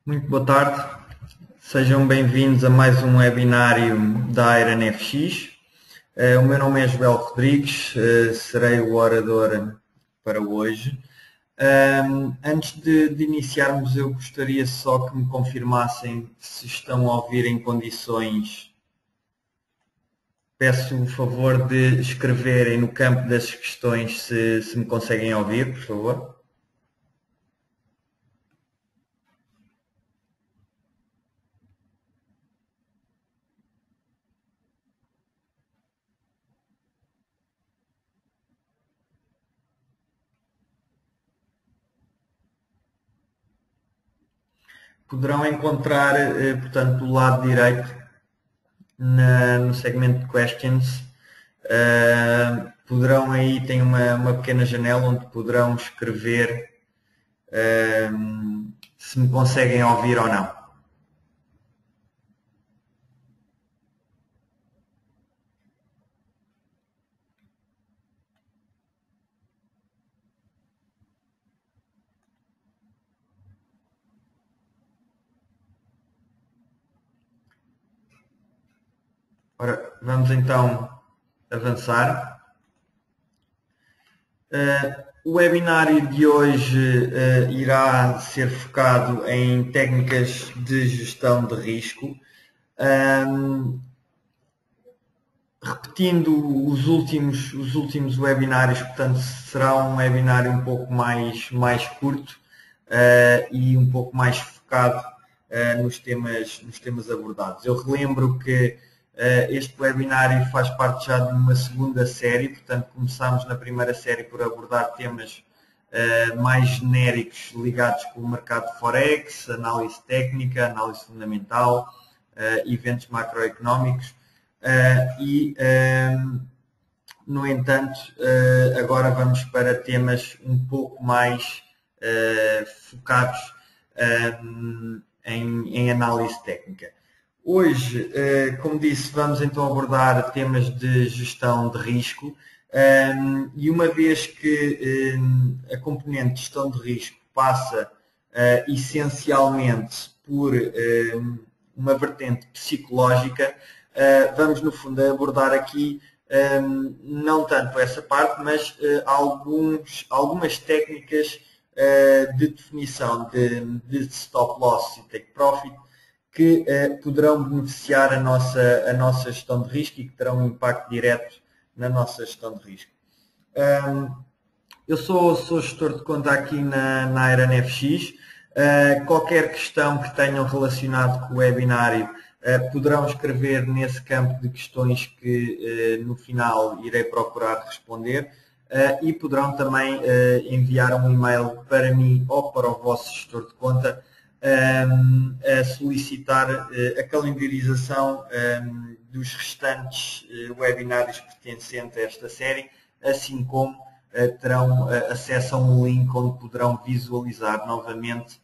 Muito boa tarde, sejam bem-vindos a mais um webinário da Iron FX. O meu nome é Joel Rodrigues, serei o orador para hoje. Antes de iniciarmos, eu gostaria só que me confirmassem se estão a ouvir em condições. Peço o favor de escreverem no campo das questões se me conseguem ouvir, por favor. Poderão encontrar, portanto, do lado direito, no segmento de questions, poderão aí, tem uma pequena janela onde poderão escrever se me conseguem ouvir ou não. Ora, vamos então avançar. O webinário de hoje irá ser focado em técnicas de gestão de risco. Repetindo os últimos webinários, portanto, será um webinário um pouco mais curto e um pouco mais focado nos temas abordados. Eu relembro que este webinário faz parte já de uma segunda série, portanto, começámos na primeira série por abordar temas mais genéricos ligados com o mercado de Forex, análise técnica, análise fundamental, eventos macroeconómicos. No entanto, agora vamos para temas um pouco mais focados em análise técnica. Hoje, como disse, vamos então abordar temas de gestão de risco e uma vez que a componente de gestão de risco passa essencialmente por uma vertente psicológica, vamos no fundo abordar aqui não tanto essa parte, mas algumas técnicas de definição de stop loss e take profit que poderão beneficiar a nossa gestão de risco e que terão um impacto direto na nossa gestão de risco. Eu sou gestor de conta aqui na Iron FX. Qualquer questão que tenham relacionado com o webinário poderão escrever nesse campo de questões que no final irei procurar responder e poderão também enviar um e-mail para mim ou para o vosso gestor de conta a solicitar a calendarização dos restantes webinários pertencentes a esta série, assim como terão acesso a um link onde poderão visualizar novamente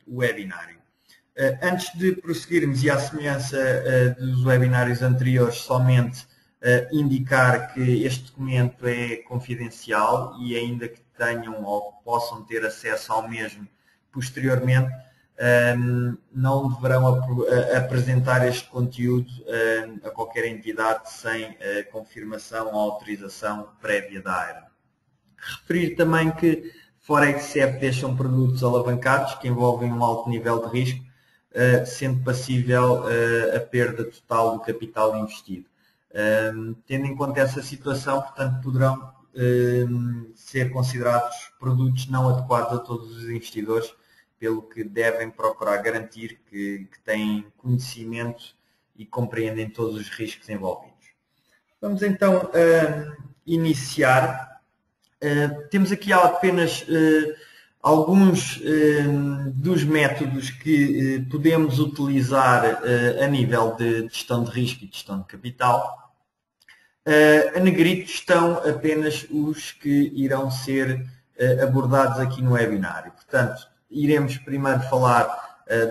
o webinário. Antes de prosseguirmos, e à semelhança dos webinários anteriores, somente indicar que este documento é confidencial e ainda que tenham ou possam ter acesso ao mesmo posteriormente, não deverão apresentar este conteúdo a qualquer entidade sem confirmação ou autorização prévia da AIRA. Referir também que Forex e CFDs são produtos alavancados que envolvem um alto nível de risco, sendo passível a perda total do capital investido. Tendo em conta essa situação, portanto, poderão ser considerados produtos não adequados a todos os investidores, pelo que devem procurar garantir que têm conhecimento e compreendem todos os riscos envolvidos. Vamos então iniciar. Temos aqui apenas alguns dos métodos que podemos utilizar a nível de gestão de risco e de gestão de capital. A negrito estão apenas os que irão ser abordados aqui no webinário. Portanto, iremos primeiro falar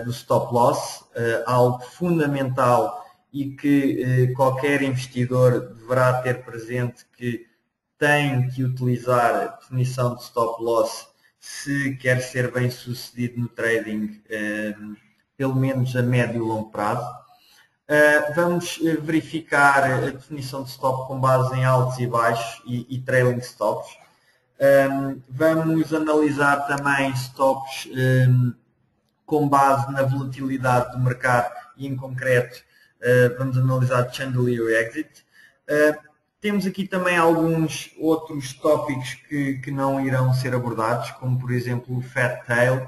do stop loss, algo fundamental e que qualquer investidor deverá ter presente que tem que utilizar a definição de stop loss se quer ser bem sucedido no trading, pelo menos a médio e longo prazo. Vamos verificar a definição de stop com base em altos e baixos e trailing stops. Vamos analisar também stops com base na volatilidade do mercado e, em concreto, vamos analisar chandelier exit. Temos aqui também alguns outros tópicos que não irão ser abordados, como por exemplo o Fat Tail,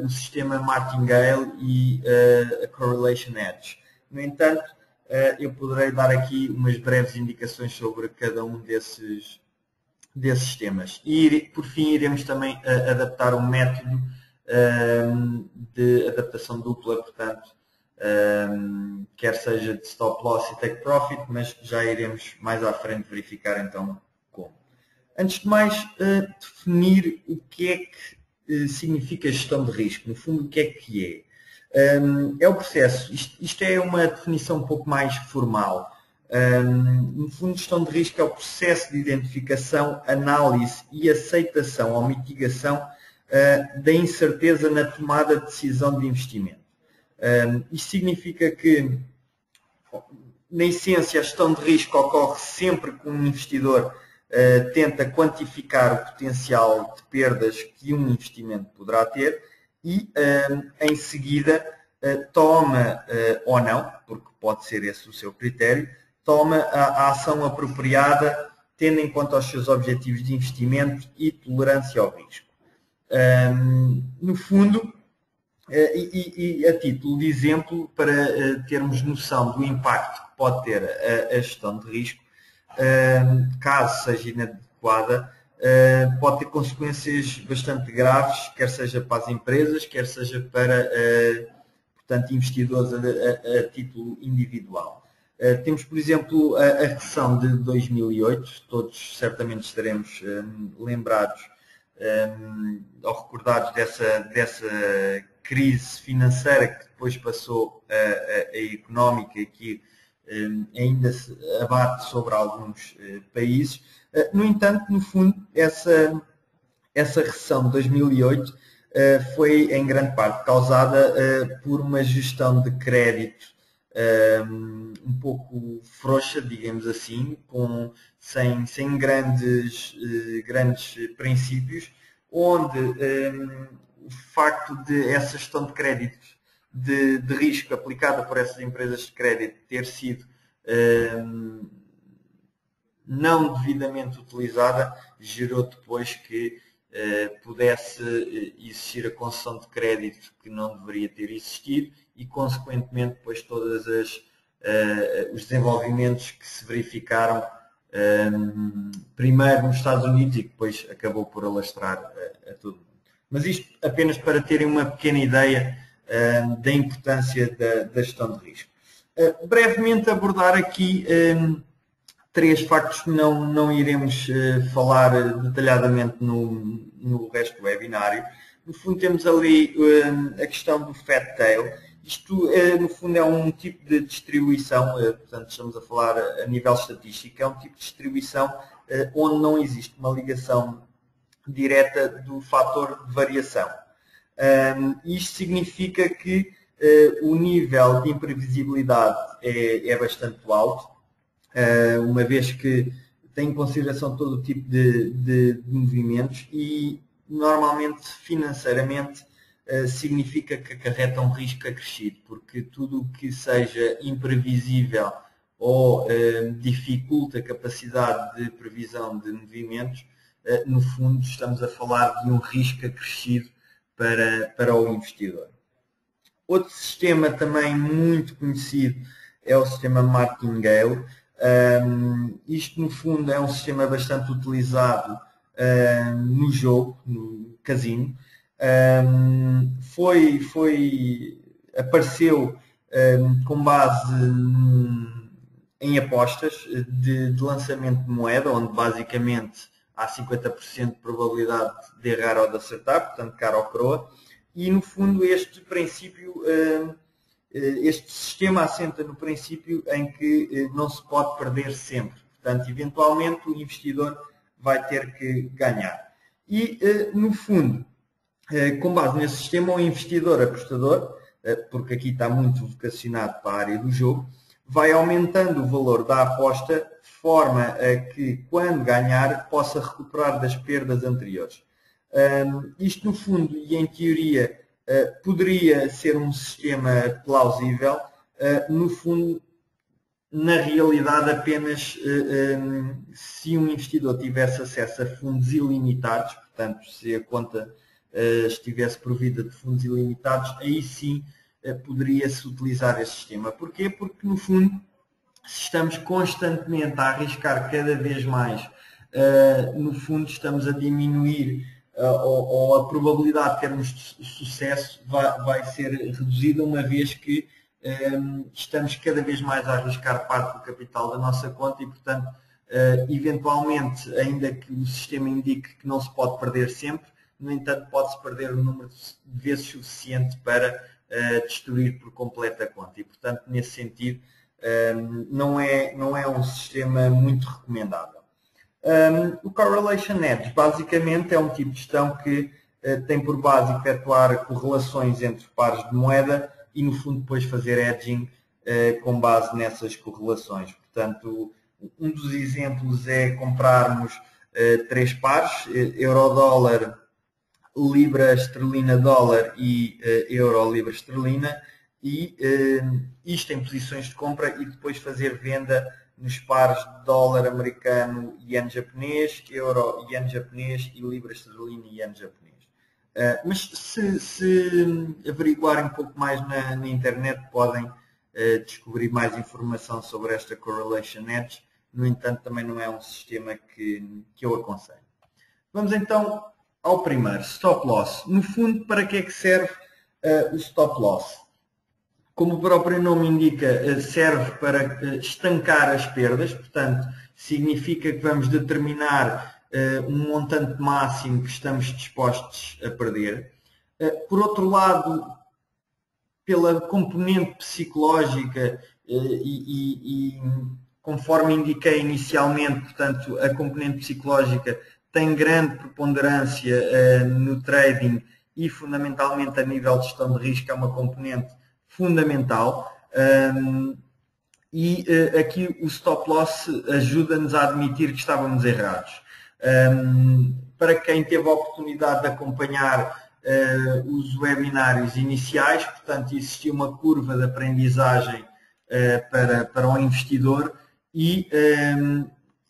o sistema Martingale e a Correlation Edge. No entanto, eu poderei dar aqui umas breves indicações sobre cada um desses temas. E por fim iremos também adaptar um método de adaptação dupla, portanto, quer seja de stop loss e take profit, mas já iremos mais à frente verificar então como. Antes de mais, definir o que é que significa gestão de risco, no fundo o que é. É o processo, isto é uma definição um pouco mais formal. No fundo, gestão de risco é o processo de identificação, análise e aceitação ou mitigação da incerteza na tomada de decisão de investimento. Isto significa que, na essência, a gestão de risco ocorre sempre que um investidor tenta quantificar o potencial de perdas que um investimento poderá ter e, em seguida, toma ou não, porque pode ser esse o seu critério, toma a ação apropriada, tendo em conta os seus objetivos de investimento e tolerância ao risco. No fundo, e a título de exemplo, para termos noção do impacto que pode ter a gestão de risco, caso seja inadequada, pode ter consequências bastante graves, quer seja para as empresas, quer seja para, portanto, investidores a título individual. Temos, por exemplo, a recessão de 2008, todos certamente estaremos lembrados ou recordados dessa crise financeira que depois passou a económica e que ainda se abate sobre alguns países. No entanto, no fundo, essa recessão de 2008 foi em grande parte causada por uma gestão de crédito um pouco frouxa, digamos assim, sem grandes princípios, onde o facto de essa gestão de crédito de risco aplicada por essas empresas de crédito ter sido não devidamente utilizada, gerou depois que pudesse existir a concessão de crédito que não deveria ter existido e, consequentemente, depois todos os desenvolvimentos que se verificaram primeiro nos Estados Unidos e que depois acabou por alastrar a todo mundo. Mas isto apenas para terem uma pequena ideia da importância da gestão de risco. Brevemente abordar aqui três factos que não iremos falar detalhadamente no resto do webinário. No fundo, temos ali a questão do Fat Tail. Isto, no fundo, é um tipo de distribuição, portanto, estamos a falar a nível estatístico, é um tipo de distribuição onde não existe uma ligação direta do fator de variação. Isto significa que o nível de imprevisibilidade é bastante alto, uma vez que tem em consideração todo o tipo de movimentos e, normalmente, financeiramente, significa que acarreta um risco acrescido, porque tudo o que seja imprevisível ou dificulta a capacidade de previsão de movimentos, no fundo estamos a falar de um risco acrescido para o investidor. Outro sistema também muito conhecido é o sistema Martingale. Isto, no fundo, é um sistema bastante utilizado no jogo, no casino. Apareceu com base em apostas de lançamento de moeda, onde basicamente há 50% de probabilidade de errar ou de acertar, portanto, cara ou coroa, e no fundo este princípio, este sistema assenta no princípio em que não se pode perder sempre, portanto, eventualmente o investidor vai ter que ganhar. E, no fundo, com base nesse sistema, o investidor apostador, porque aqui está muito vocacionado para a área do jogo, vai aumentando o valor da aposta de forma a que, quando ganhar, possa recuperar das perdas anteriores. Isto, no fundo, e em teoria, poderia ser um sistema plausível. No fundo, na realidade, apenas se um investidor tivesse acesso a fundos ilimitados, portanto, se a conta estivesse provida de fundos ilimitados, aí sim poderia-se utilizar esse sistema. Porquê? Porque, no fundo, se estamos constantemente a arriscar cada vez mais, no fundo, estamos a diminuir ou a probabilidade de termos sucesso vai ser reduzida, uma vez que estamos cada vez mais a arriscar parte do capital da nossa conta e, portanto, eventualmente, ainda que o sistema indique que não se pode perder sempre, no entanto, pode-se perder o número de vezes suficiente para destruir por completo a conta. E, portanto, nesse sentido, não é um sistema muito recomendável. O Correlation Hedge, basicamente, é um tipo de gestão que tem por base efetuar correlações entre pares de moeda e, no fundo, depois fazer hedging com base nessas correlações. Portanto, um dos exemplos é comprarmos três pares, euro-dólar, libra-esterlina-dólar e euro-libra-esterlina, e isto em posições de compra, e depois fazer venda nos pares de dólar americano e ien japonês, euro ien japonês e libra esterlina e ien japonês. Mas se averiguarem um pouco mais na internet, podem descobrir mais informação sobre esta Correlation Hedge. No entanto, também não é um sistema que eu aconselho. Vamos então ao primeiro, Stop Loss. No fundo, para que é que serve o Stop Loss? Como o próprio nome indica, serve para estancar as perdas, portanto, significa que vamos determinar um montante máximo que estamos dispostos a perder. Por outro lado, pela componente psicológica e conforme indiquei inicialmente, portanto, a componente psicológica tem grande preponderância no trading e, fundamentalmente, a nível de gestão de risco, é uma componente fundamental. E aqui o stop loss ajuda-nos a admitir que estávamos errados. Para quem teve a oportunidade de acompanhar os webinários iniciais, portanto, existia uma curva de aprendizagem para o investidor e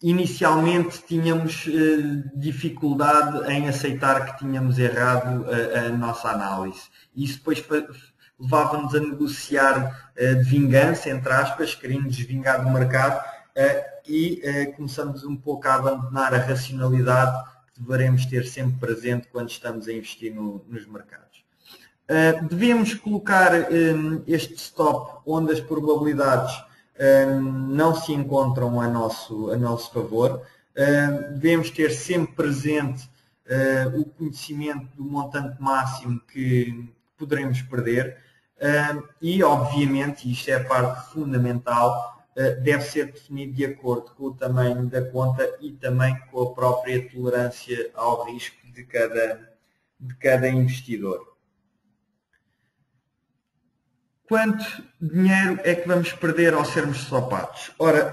inicialmente tínhamos dificuldade em aceitar que tínhamos errado a nossa análise. Isso depois levava-nos a negociar de vingança, entre aspas, queríamos vingar do mercado e começamos um pouco a abandonar a racionalidade que devemos ter sempre presente quando estamos a investir nos mercados. Devemos colocar este stop onde as probabilidades não se encontram a nosso favor. Devemos ter sempre presente o conhecimento do montante máximo que poderemos perder e, obviamente, isto é a parte fundamental, deve ser definido de acordo com o tamanho da conta e também com a própria tolerância ao risco de cada investidor. Quanto dinheiro é que vamos perder ao sermos stopados? Ora,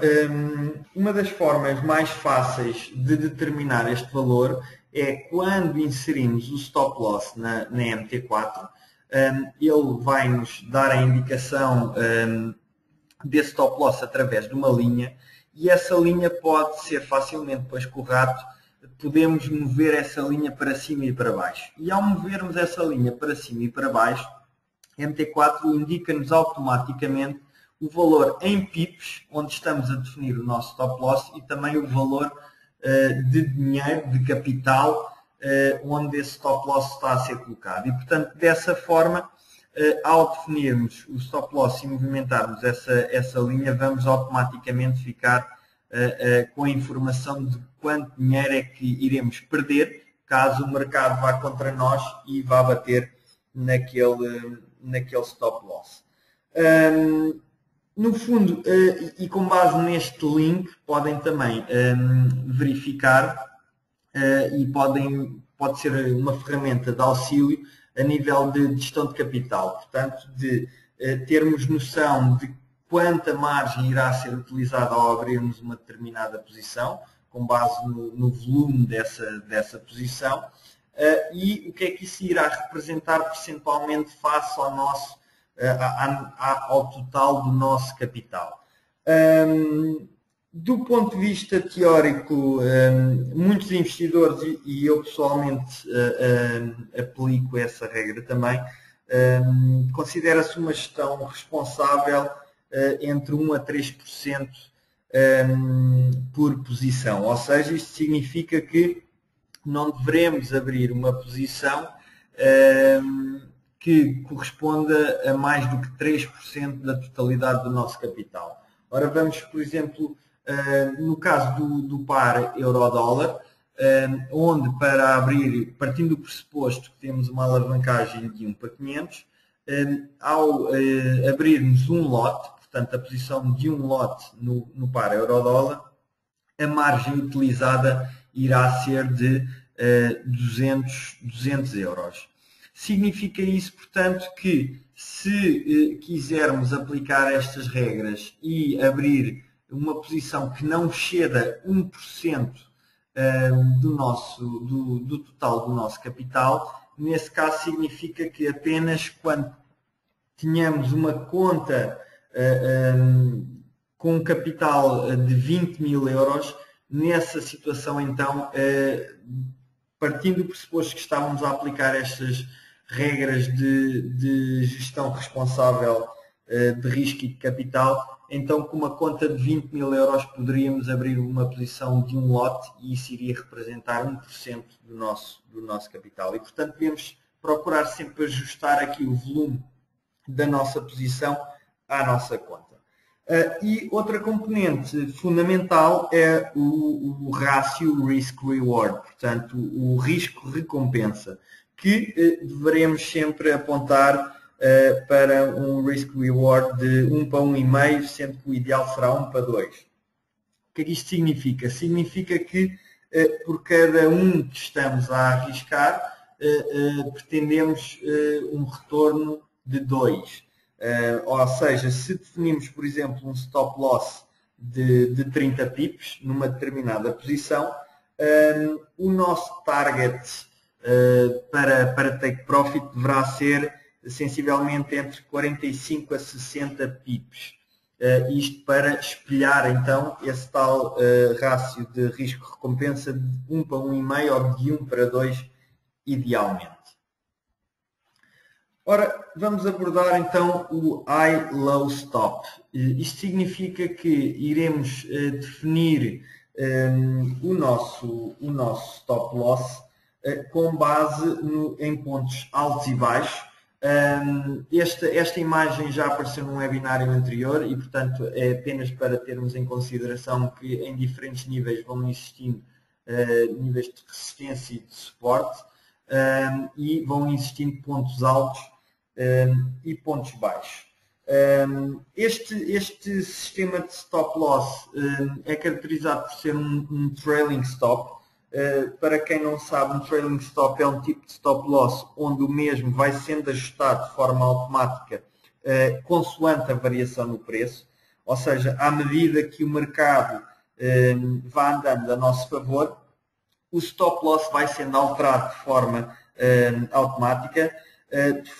uma das formas mais fáceis de determinar este valor é quando inserimos o stop loss na MT4. Ele vai nos dar a indicação desse stop loss através de uma linha, e essa linha pode ser facilmente, depois com o rato, podemos mover essa linha para cima e para baixo. E ao movermos essa linha para cima e para baixo, a MT4 indica-nos automaticamente o valor em pips, onde estamos a definir o nosso stop loss, e também o valor de dinheiro, de capital, onde esse stop loss está a ser colocado. E, portanto, dessa forma, ao definirmos o stop loss e movimentarmos essa linha, vamos automaticamente ficar com a informação de quanto dinheiro é que iremos perder caso o mercado vá contra nós e vá bater naquele stop loss. No fundo, e com base neste link, podem também verificar e podem pode ser uma ferramenta de auxílio a nível de gestão de capital, portanto, de termos noção de quanta margem irá ser utilizada ao abrirmos uma determinada posição, com base no volume dessa posição, e o que é que isso irá representar percentualmente face ao nosso, ao total do nosso capital. Do ponto de vista teórico, muitos investidores, e eu pessoalmente aplico essa regra também, considera-se uma gestão responsável entre 1 a 3% por posição. Ou seja, isto significa que não devemos abrir uma posição que corresponda a mais do que 3% da totalidade do nosso capital. Ora, vamos, por exemplo, no caso do par euro-dólar, onde para abrir, partindo do pressuposto que temos uma alavancagem de 1 para 500, ao abrirmos um lote, portanto a posição de um lote no par euro-dólar, a margem utilizada irá ser de 200 euros. Significa isso, portanto, que se quisermos aplicar estas regras e abrir uma posição que não exceda 1% do total do nosso capital, nesse caso significa que apenas quando tenhamos uma conta com um capital de 20 mil euros, nessa situação então, partindo do pressuposto que estávamos a aplicar estas regras de gestão responsável de risco e de capital, então com uma conta de 20 mil euros poderíamos abrir uma posição de um lote e isso iria representar 1% do nosso capital. E portanto devemos procurar sempre ajustar aqui o volume da nossa posição à nossa conta. E outra componente fundamental é o rácio risk-reward, portanto o risco-recompensa, que deveremos sempre apontar para um risk-reward de 1 para 1,5, sendo que o ideal será 1 para 2. O que é que isto significa? Significa que por cada um que estamos a arriscar, pretendemos um retorno de 2. Ou seja, se definimos, por exemplo, um stop loss de 30 pips numa determinada posição, o nosso target para take profit deverá ser sensivelmente entre 45 a 60 pips. Isto para espelhar então esse tal rácio de risco-recompensa de 1 para 1,5 ou de 1 para 2 idealmente. Ora, vamos abordar então o High Low Stop. Isto significa que iremos definir o nosso stop loss com base em pontos altos e baixos. Esta imagem já apareceu num webinário anterior e, portanto, é apenas para termos em consideração que em diferentes níveis vão existindo níveis de resistência e de suporte e vão existindo pontos altos e pontos baixos. Este sistema de stop loss é caracterizado por ser um trailing stop. Para quem não sabe, um trailing stop é um tipo de stop loss onde o mesmo vai sendo ajustado de forma automática consoante a variação no preço, ou seja, à medida que o mercado vai andando a nosso favor, o stop loss vai sendo alterado de forma automática, de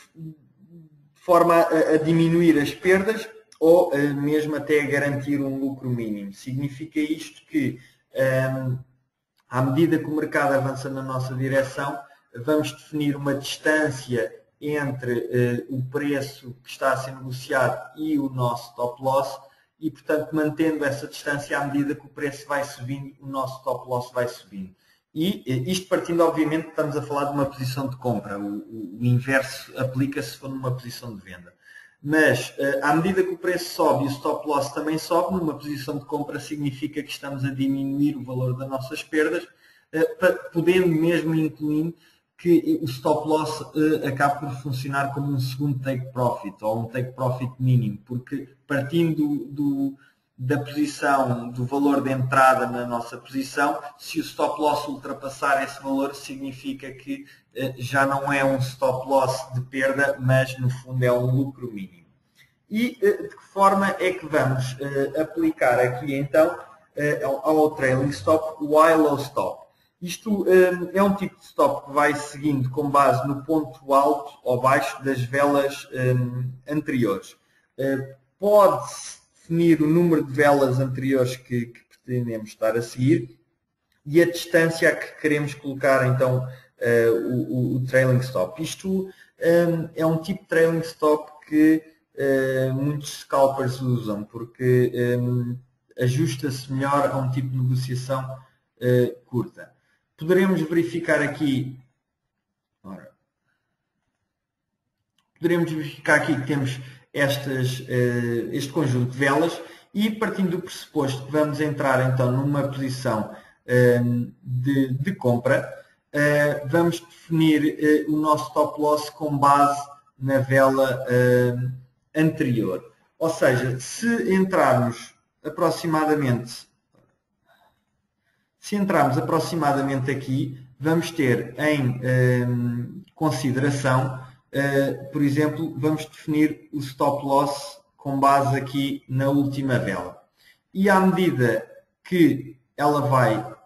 forma a diminuir as perdas ou mesmo até a garantir um lucro mínimo. Significa isto que à medida que o mercado avança na nossa direção, vamos definir uma distância entre o preço que está a ser negociado e o nosso stop loss e, portanto, mantendo essa distância à medida que o preço vai subindo, o nosso stop loss vai subindo. E isto partindo, obviamente, estamos a falar de uma posição de compra. O inverso aplica-se se for numa posição de venda. Mas, à medida que o preço sobe e o stop loss também sobe, numa posição de compra significa que estamos a diminuir o valor das nossas perdas, podendo mesmo incluir que o stop loss acabe por funcionar como um segundo take profit, ou um take profit mínimo, porque partindo da posição, do valor de entrada na nossa posição. Se o stop loss ultrapassar esse valor, significa que já não é um stop loss de perda, mas no fundo é um lucro mínimo. E de que forma é que vamos aplicar aqui então ao trailing stop o high low stop? Isto é um tipo de stop que vai seguindo com base no ponto alto ou baixo das velas anteriores. Pode-se definir o número de velas anteriores que pretendemos estar a seguir e a distância a que queremos colocar então o trailing stop. Isto é um tipo de trailing stop que muitos scalpers usam porque ajusta-se melhor a um tipo de negociação curta. Poderemos verificar aqui, que temos este conjunto de velas e partindo do pressuposto que vamos entrar então numa posição de compra, vamos definir o nosso stop loss com base na vela anterior. Ou seja, se entrarmos aproximadamente aqui, vamos ter em consideração, por exemplo, vamos definir o stop loss com base aqui na última vela. E à medida que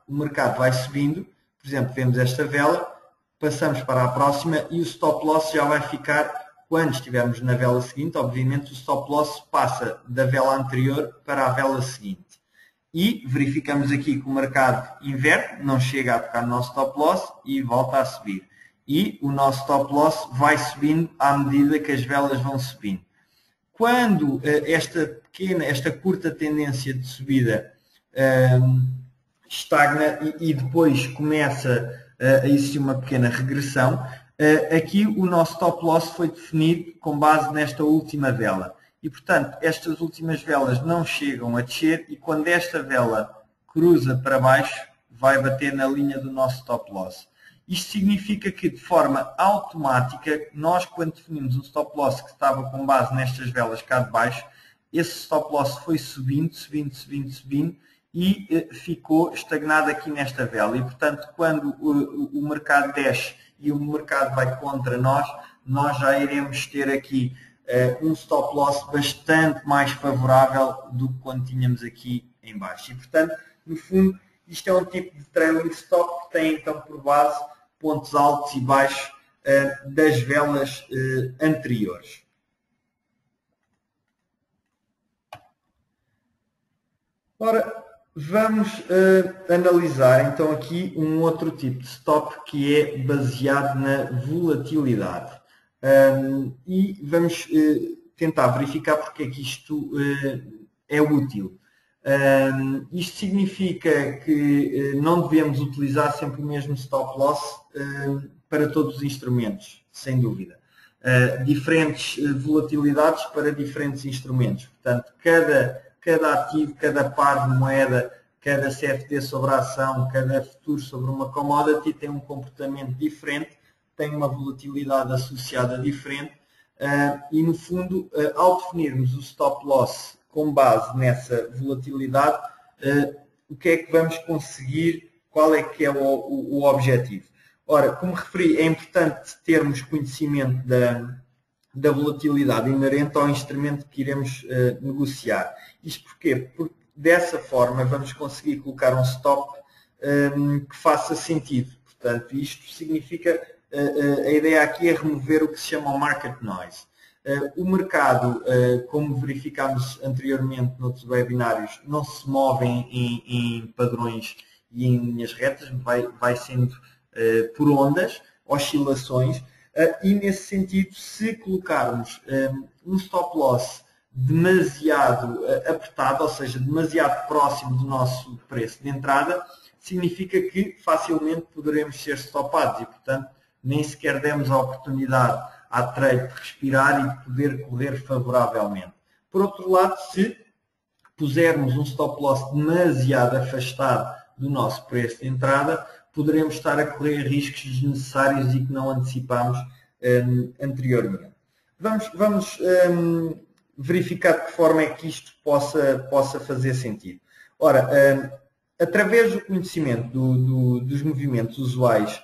o mercado vai subindo, por exemplo, vemos esta vela, passamos para a próxima e o stop loss já vai ficar, quando estivermos na vela seguinte, obviamente o stop loss passa da vela anterior para a vela seguinte. E verificamos aqui que o mercado inverte, não chega a tocar no nosso stop loss e volta a subir. E o nosso stop loss vai subindo à medida que as velas vão subindo. Quando esta curta tendência de subida estagna e depois começa a existir uma pequena regressão, aqui o nosso stop loss foi definido com base nesta última vela. E, portanto, estas últimas velas não chegam a descer e quando esta vela cruza para baixo, vai bater na linha do nosso stop loss. Isto significa que, de forma automática, nós, quando definimos um stop loss que estava com base nestas velas cá de baixo, esse stop loss foi subindo e ficou estagnado aqui nesta vela. E, portanto, quando o mercado desce e o mercado vai contra nós já iremos ter aqui um stop loss bastante mais favorável do que quando tínhamos aqui em baixo. E, portanto, no fundo, isto é um tipo de trailing stop que tem então por base pontos altos e baixos das velas anteriores. Ora, vamos analisar então aqui um outro tipo de stop que é baseado na volatilidade. E vamos tentar verificar porque é que isto é útil. Isto significa que não devemos utilizar sempre o mesmo stop loss para todos os instrumentos, sem dúvida. Diferentes volatilidades para diferentes instrumentos. Portanto, cada ativo, cada par de moeda, cada CFD sobre a ação, cada futuro sobre uma commodity tem um comportamento diferente, tem uma volatilidade associada diferente e, no fundo, ao definirmos o stop loss com base nessa volatilidade, o que é que vamos conseguir, qual é que é o objetivo? Ora, como referi, é importante termos conhecimento da volatilidade inerente ao instrumento que iremos negociar. Isto porquê? Porque dessa forma vamos conseguir colocar um stop que faça sentido. Portanto, isto significa, a ideia aqui é remover o que se chama o market noise. O mercado, como verificámos anteriormente noutros webinários, não se move em padrões e em linhas retas, vai sendo por ondas, oscilações, e nesse sentido, se colocarmos um stop loss demasiado apertado, ou seja, demasiado próximo do nosso preço de entrada, significa que facilmente poderemos ser stopados e, portanto, nem sequer demos a oportunidade à trade de respirar e de poder correr favoravelmente. Por outro lado, se pusermos um stop loss demasiado afastado do nosso preço de entrada, poderemos estar a correr riscos desnecessários e que não antecipámos anteriormente. Vamos verificar de que forma é que isto possa fazer sentido. Ora, através do conhecimento dos movimentos usuais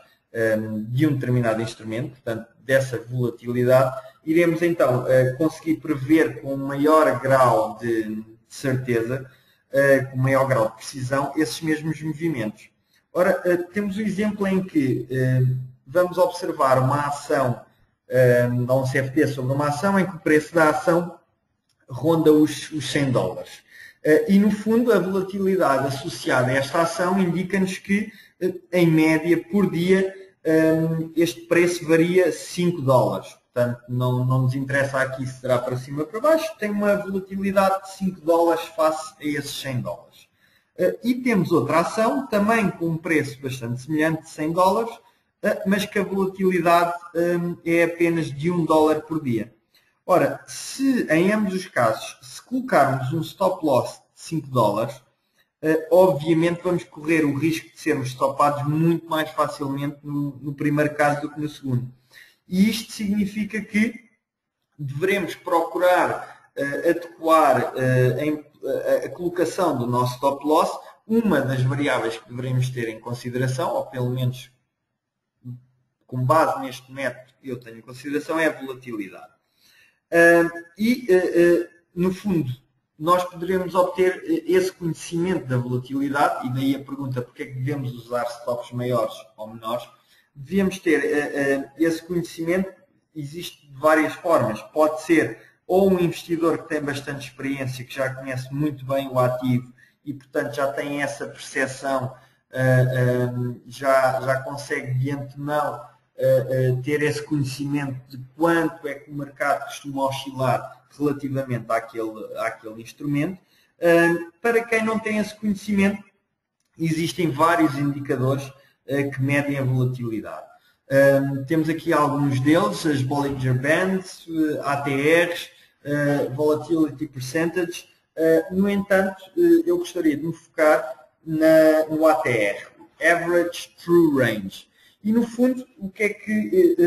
de um determinado instrumento, portanto, dessa volatilidade, iremos então conseguir prever com um maior grau de certeza, com um maior grau de precisão, esses mesmos movimentos. Ora, temos um exemplo em que vamos observar uma ação, dá um CFD sobre uma ação em que o preço da ação ronda os $100. E, no fundo, a volatilidade associada a esta ação indica-nos que, em média, por dia, este preço varia $5. Portanto, não nos interessa aqui se será para cima ou para baixo, tem uma volatilidade de $5 face a esses $100. E temos outra ação, também com um preço bastante semelhante de $100, mas que a volatilidade é apenas de $1 por dia. Ora, se em ambos os casos, se colocarmos um stop loss de $5, obviamente vamos correr o risco de sermos stopados muito mais facilmente no primeiro caso do que no segundo. E isto significa que devemos procurar adequar a colocação do nosso stop loss. Uma das variáveis que devemos ter em consideração, ou pelo menos com base neste método que eu tenho em consideração, é a volatilidade. No fundo, nós poderemos obter esse conhecimento da volatilidade, e daí a pergunta porque é que devemos usar stops maiores ou menores. Devemos ter esse conhecimento, existe de várias formas. Pode ser ou um investidor que tem bastante experiência, que já conhece muito bem o ativo e, portanto, já tem essa percepção, já consegue de antemão ter esse conhecimento de quanto é que o mercado costuma oscilar relativamente àquele instrumento. Para quem não tem esse conhecimento, existem vários indicadores que medem a volatilidade. Temos aqui alguns deles, as Bollinger Bands, ATRs, Volatility Percentage. No entanto, eu gostaria de me focar no ATR, Average True Range. E, no fundo, o que é que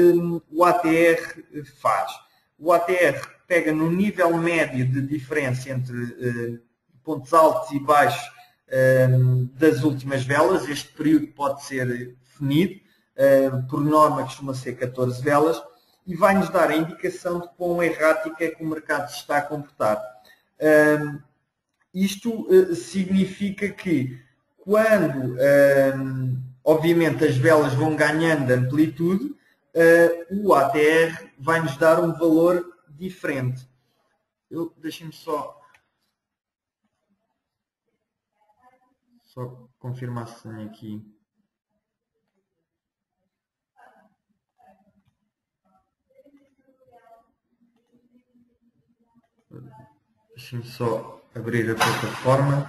o ATR faz? O ATR pega no nível médio de diferença entre pontos altos e baixos das últimas velas. Este período pode ser definido, por norma costuma ser 14 velas, e vai-nos dar a indicação de quão errática é que o mercado se está a comportar. Isto significa que quando obviamente as velas vão ganhando amplitude, o ATR vai-nos dar um valor diferente. Deixem-me só confirmar se tem aqui. Deixem-me só abrir a plataforma.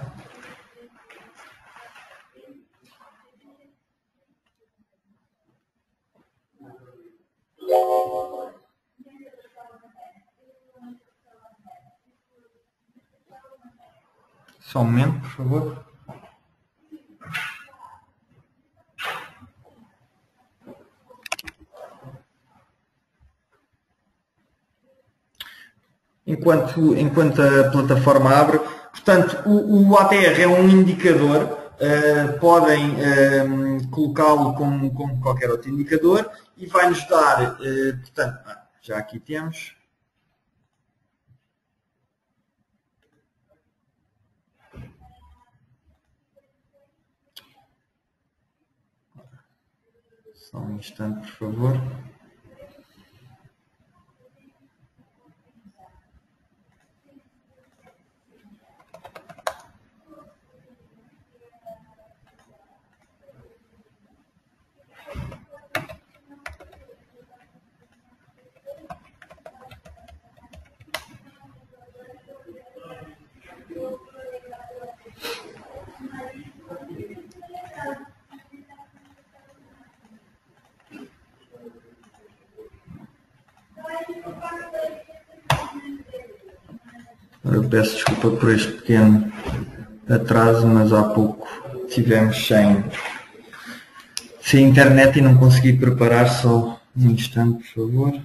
Só um momento, por favor. Enquanto a plataforma abre, portanto, o ATR é um indicador, podem colocá-lo como qualquer outro indicador e vai-nos dar, portanto, já aqui temos. Só um instante, por favor. Eu peço desculpa por este pequeno atraso, mas há pouco tivemos sem internet e não consegui preparar. Só um instante, por favor.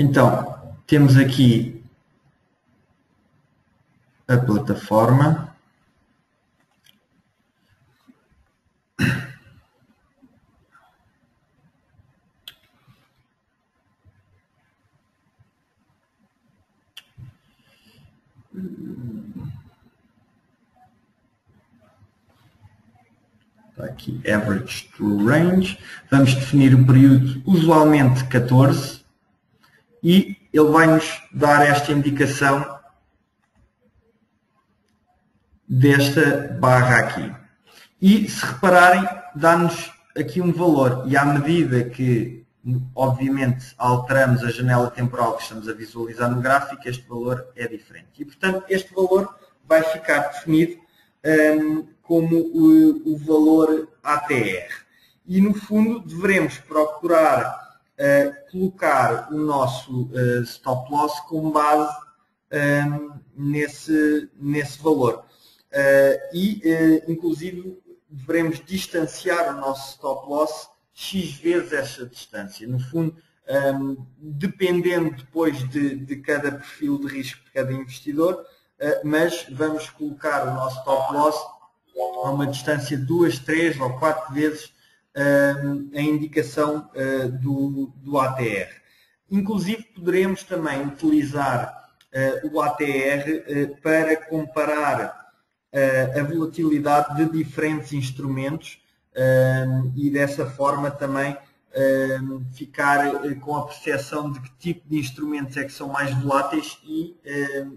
Então, temos aqui a plataforma. Está aqui Average True Range. Vamos definir o período, usualmente 14, e ele vai nos dar esta indicação desta barra aqui. E se repararem, dá-nos aqui um valor, e à medida que, obviamente, alteramos a janela temporal que estamos a visualizar no gráfico, este valor é diferente. E, portanto, este valor vai ficar definido como o valor ATR. E, no fundo, devemos procurar colocar o nosso stop loss com base nesse valor. Inclusive, devemos distanciar o nosso stop loss X vezes essa distância. No fundo, dependendo depois de cada perfil de risco de cada investidor, mas vamos colocar o nosso stop loss a uma distância de 2, 3 ou 4 vezes a indicação do ATR. Inclusive, poderemos também utilizar o ATR para comparar a volatilidade de diferentes instrumentos e dessa forma também ficar com a percepção de que tipo de instrumentos é que são mais voláteis e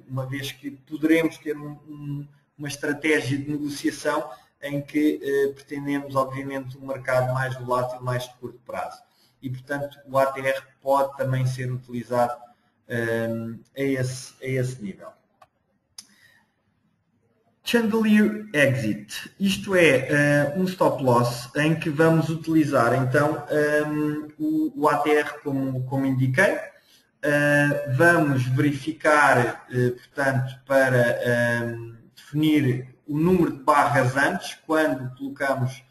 uma vez que poderemos ter uma estratégia de negociação em que pretendemos obviamente um mercado mais volátil, mais de curto prazo. E portanto o ATR pode também ser utilizado a esse nível. Chandelier Exit, isto é um stop loss em que vamos utilizar então o ATR como indiquei. Vamos verificar, portanto, para definir o número de barras antes, quando colocamos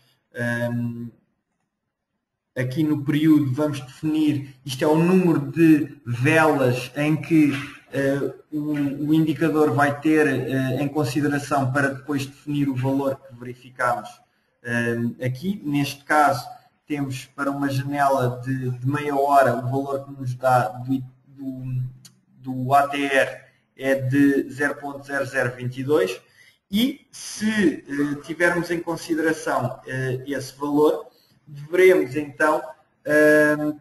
aqui no período, vamos definir, isto é o número de velas em que o indicador vai ter em consideração para depois definir o valor que verificamos aqui. Neste caso, temos para uma janela de meia hora, o valor que nos dá do ATR é de 0.0022 e se tivermos em consideração esse valor, devemos então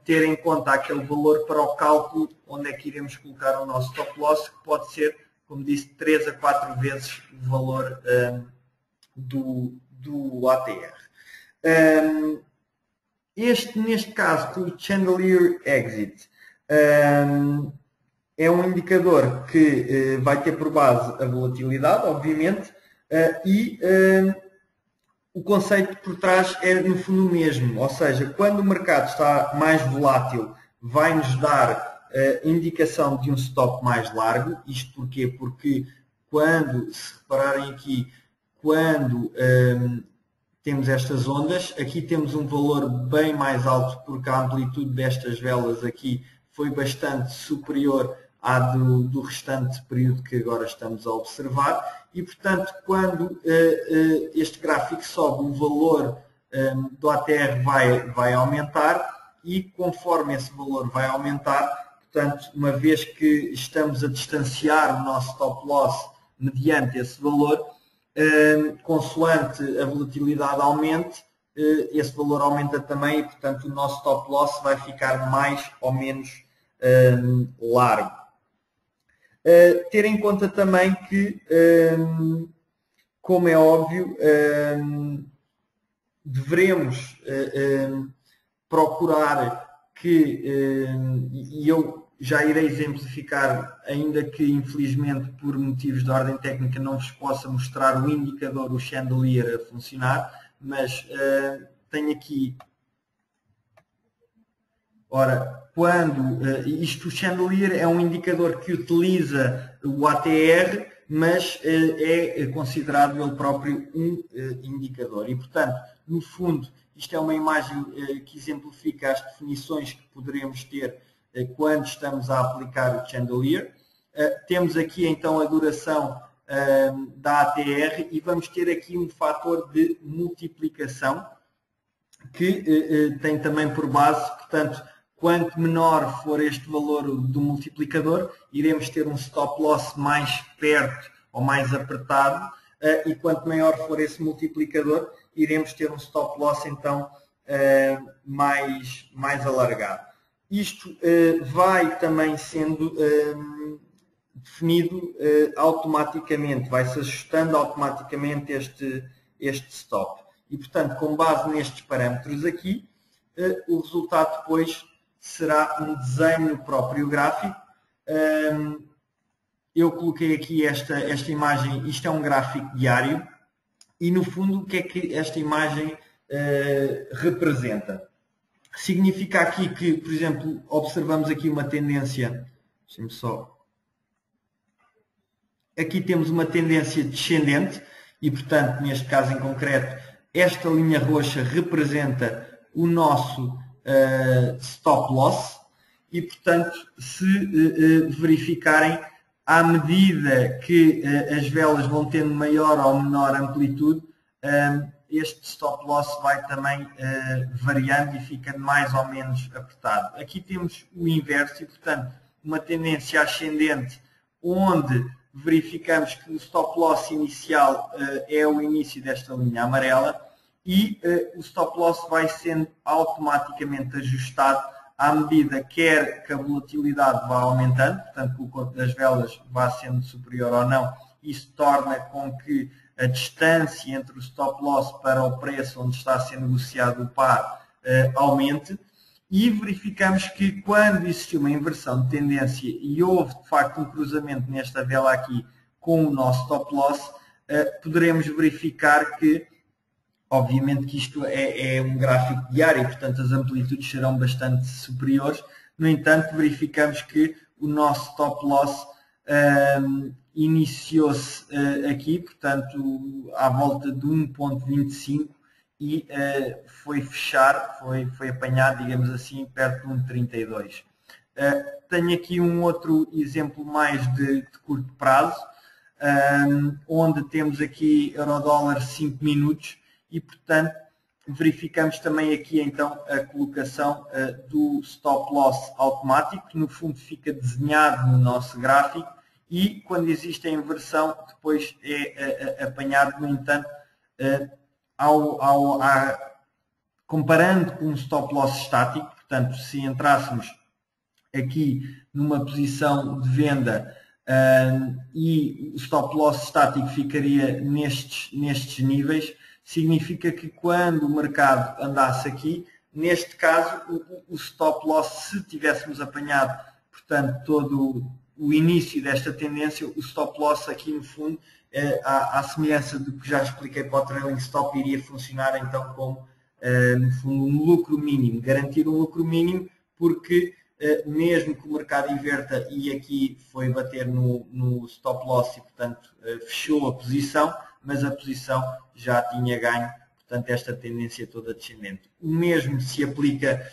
ter em conta aquele valor para o cálculo onde é que iremos colocar o nosso stop loss, que pode ser, como disse, 3 a 4 vezes o valor do ATR. Neste caso, o Chandelier Exit é um indicador que vai ter por base a volatilidade, obviamente, e o conceito por trás é no fundo o mesmo, ou seja, quando o mercado está mais volátil, vai-nos dar indicação de um stop mais largo. Isto porquê? Porque quando, se repararem aqui, quando temos estas ondas, aqui temos um valor bem mais alto porque a amplitude destas velas aqui foi bastante superior à do restante período que agora estamos a observar e, portanto, quando este gráfico sobe, o valor do ATR vai aumentar e, conforme esse valor vai aumentar, portanto, uma vez que estamos a distanciar o nosso stop loss mediante esse valor, consoante a volatilidade aumente, esse valor aumenta também e, portanto, o nosso stop loss vai ficar mais ou menos largo. Ter em conta também que, como é óbvio, devemos procurar que, e eu já irei exemplificar, ainda que infelizmente por motivos de ordem técnica não vos possa mostrar o indicador, o chandelier a funcionar, mas tenho aqui, ora, quando o chandelier é um indicador que utiliza o ATR, mas é considerado ele próprio um indicador. E, portanto, no fundo, isto é uma imagem que exemplifica as definições que poderemos ter quando estamos a aplicar o chandelier. Temos aqui então a duração da ATR e vamos ter aqui um fator de multiplicação que tem também por base, portanto, quanto menor for este valor do multiplicador, iremos ter um stop loss mais perto ou mais apertado, e quanto maior for esse multiplicador, iremos ter um stop loss então mais alargado. Isto vai também sendo definido automaticamente, vai-se ajustando automaticamente este stop. E, portanto, com base nestes parâmetros aqui, o resultado depois será um desenho no próprio gráfico. Eu coloquei aqui esta imagem, isto é um gráfico diário, e no fundo o que é que esta imagem representa? Significa aqui que, por exemplo, observamos aqui uma tendência, deixem-me só... Aqui temos uma tendência descendente e, portanto, neste caso em concreto, esta linha roxa representa o nosso stop loss e, portanto, se verificarem, à medida que as velas vão tendo maior ou menor amplitude, este stop loss vai também variando e fica mais ou menos apertado. Aqui temos o inverso e, portanto, uma tendência ascendente onde verificamos que o stop loss inicial é o início desta linha amarela e o stop loss vai sendo automaticamente ajustado à medida quer que a volatilidade vá aumentando, portanto que o corpo das velas vá sendo superior ou não. Isso torna com que a distância entre o stop loss para o preço onde está a ser negociado o par aumente. E verificamos que quando existiu uma inversão de tendência e houve de facto um cruzamento nesta vela aqui com o nosso stop loss, poderemos verificar que, obviamente que isto é um gráfico diário, portanto as amplitudes serão bastante superiores. No entanto, verificamos que o nosso stop loss iniciou-se aqui, portanto à volta de 1.25 e foi fechar, foi apanhado, digamos assim, perto de 1,32. Tenho aqui um outro exemplo mais de curto prazo, onde temos aqui euro-dólar 5 minutos e, portanto, verificamos também aqui então a colocação do stop loss automático, que no fundo fica desenhado no nosso gráfico e quando existe a inversão depois é apanhado, no entanto, comparando com um stop loss estático, portanto, se entrássemos aqui numa posição de venda e o stop loss estático ficaria nestes níveis, significa que quando o mercado andasse aqui, neste caso, o stop loss, se tivéssemos apanhado, portanto, todo o início desta tendência, o stop loss aqui no fundo, à semelhança do que já expliquei para o trailing stop, iria funcionar então como, no fundo, um lucro mínimo, garantir um lucro mínimo, porque mesmo que o mercado inverta e aqui foi bater no stop loss e, portanto, fechou a posição, mas a posição já tinha ganho, portanto, esta tendência toda descendente. O mesmo se aplica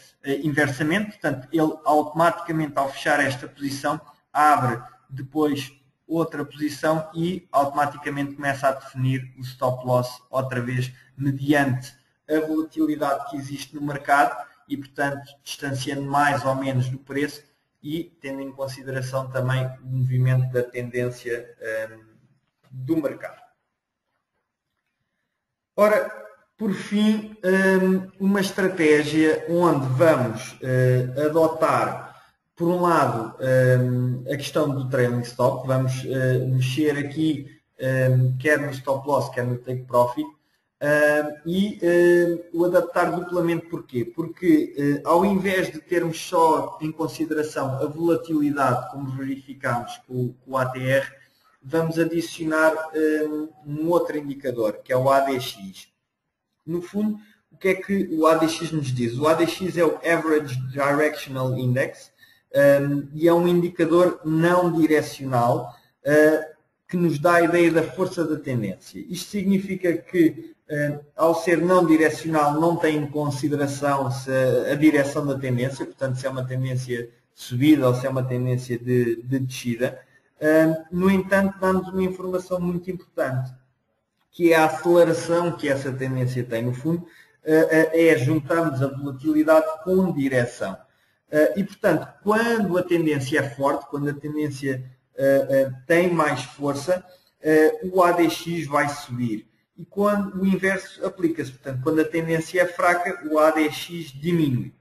inversamente, portanto, ele automaticamente ao fechar esta posição abre depois outra posição e automaticamente começa a definir o stop loss outra vez mediante a volatilidade que existe no mercado e, portanto, distanciando mais ou menos do preço e tendo em consideração também o movimento da tendência do mercado. Ora, por fim, uma estratégia onde vamos adotar, por um lado, a questão do trailing stop, vamos mexer aqui quer no stop loss, quer no take profit, e o adaptar duplamente porquê? Porque ao invés de termos só em consideração a volatilidade, como verificamos com o ATR, vamos adicionar um outro indicador, que é o ADX. No fundo, o que é que o ADX nos diz? O ADX é o Average Directional Index e é um indicador não direcional que nos dá a ideia da força da tendência. Isto significa que, ao ser não direcional, não tem em consideração a direção da tendência, portanto, se é uma tendência subida ou se é uma tendência de descida. No entanto, dá-nos uma informação muito importante, que é a aceleração que essa tendência tem. No fundo, é juntarmos a volatilidade com direção. E, portanto, quando a tendência é forte, quando a tendência tem mais força, o ADX vai subir. E quando o inverso aplica-se, portanto, quando a tendência é fraca, o ADX diminui.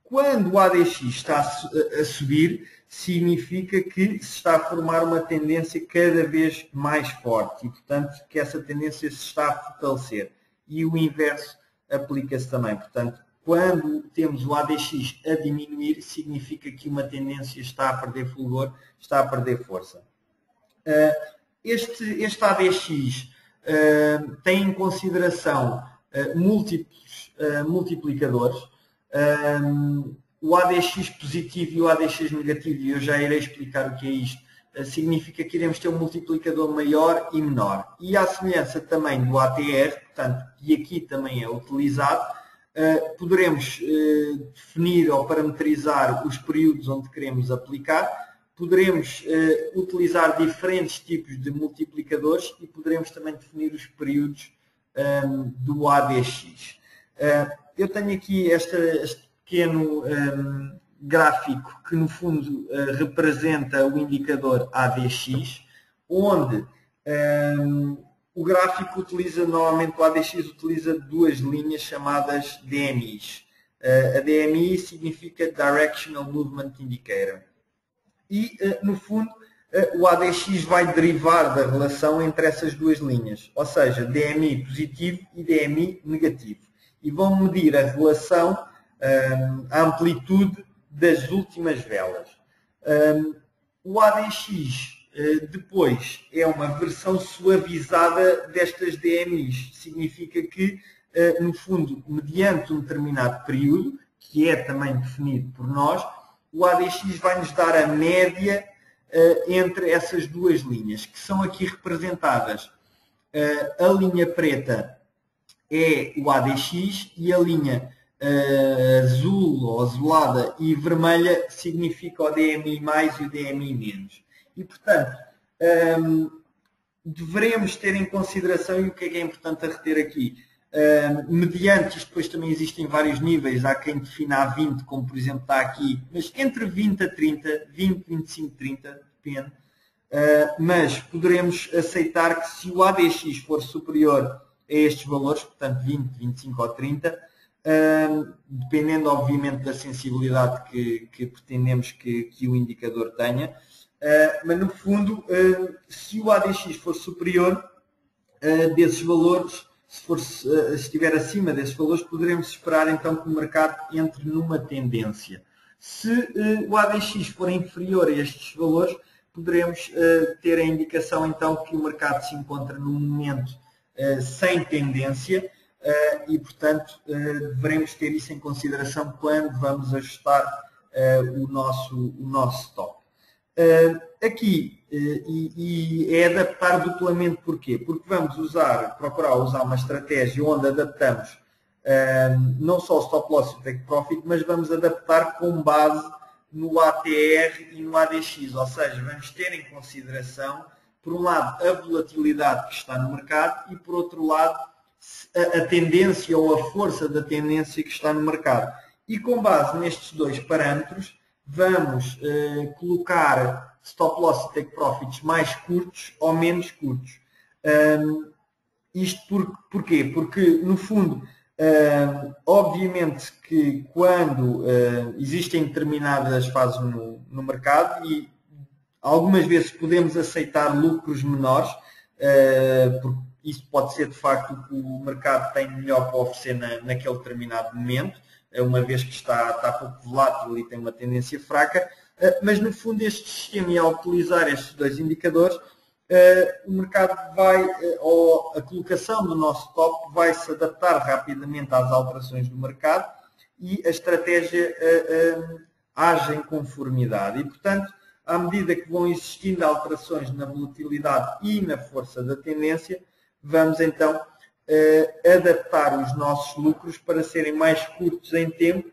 Quando o ADX está a subir, significa que se está a formar uma tendência cada vez mais forte e, portanto, que essa tendência se está a fortalecer. E o inverso aplica-se também. Portanto, quando temos o ADX a diminuir, significa que uma tendência está a perder fulgor, está a perder força. Este ADX tem em consideração múltiplos multiplicadores. O ADX positivo e o ADX negativo, e eu já irei explicar o que é isto, significa que iremos ter um multiplicador maior e menor. E à semelhança também do ATR, portanto, que aqui também é utilizado, poderemos definir ou parametrizar os períodos onde queremos aplicar, poderemos utilizar diferentes tipos de multiplicadores e poderemos também definir os períodos do ADX. Eu tenho aqui este pequeno gráfico que no fundo representa o indicador ADX, onde o gráfico utiliza, normalmente o ADX utiliza duas linhas chamadas DMIs. A DMI significa Directional Movement Indicator. E, no fundo, o ADX vai derivar da relação entre essas duas linhas, ou seja, DMI positivo e DMI negativo. E vão medir a relação, a amplitude das últimas velas. O ADX depois é uma versão suavizada destas DMIs. Significa que, no fundo, mediante um determinado período, que é também definido por nós, o ADX vai nos dar a média entre essas duas linhas, que são aqui representadas. A linha preta é o ADX e a linha azul ou azulada e vermelha significa o DMI mais e o DMI menos. E, portanto, devemos ter em consideração, e o que é importante a reter aqui, mediante isto, depois também existem vários níveis, há quem defina a 20, como por exemplo está aqui, mas entre 20 a 30, 20, 25, 30, depende, mas poderemos aceitar que se o ADX for superior a estes valores, portanto 20, 25 ou 30, dependendo obviamente da sensibilidade que pretendemos que o indicador tenha, mas no fundo, se o ADX for superior desses valores, se estiver acima desses valores, poderemos esperar então que o mercado entre numa tendência. Se o ADX for inferior a estes valores, poderemos ter a indicação então que o mercado se encontra num momento sem tendência e, portanto, devemos ter isso em consideração quando vamos ajustar o nosso stop. Aqui, e é adaptar duplamente, porquê? Porque vamos procurar usar uma estratégia onde adaptamos não só o stop loss e o take profit, mas vamos adaptar com base no ATR e no ADX, ou seja, vamos ter em consideração, por um lado, a volatilidade que está no mercado e, por outro lado, a tendência ou a força da tendência que está no mercado. E com base nestes dois parâmetros, vamos colocar stop loss e take profits mais curtos ou menos curtos. Isto porquê? Porque, no fundo, obviamente que quando existem determinadas fases no mercado e algumas vezes podemos aceitar lucros menores, porque isso pode ser de facto o que o mercado tem melhor para oferecer naquele determinado momento, uma vez que está pouco volátil e tem uma tendência fraca, mas no fundo este sistema, e ao utilizar estes dois indicadores, o mercado ou a colocação do nosso top vai se adaptar rapidamente às alterações do mercado e a estratégia age em conformidade. E, portanto, à medida que vão existindo alterações na volatilidade e na força da tendência, vamos então adaptar os nossos lucros para serem mais curtos em tempo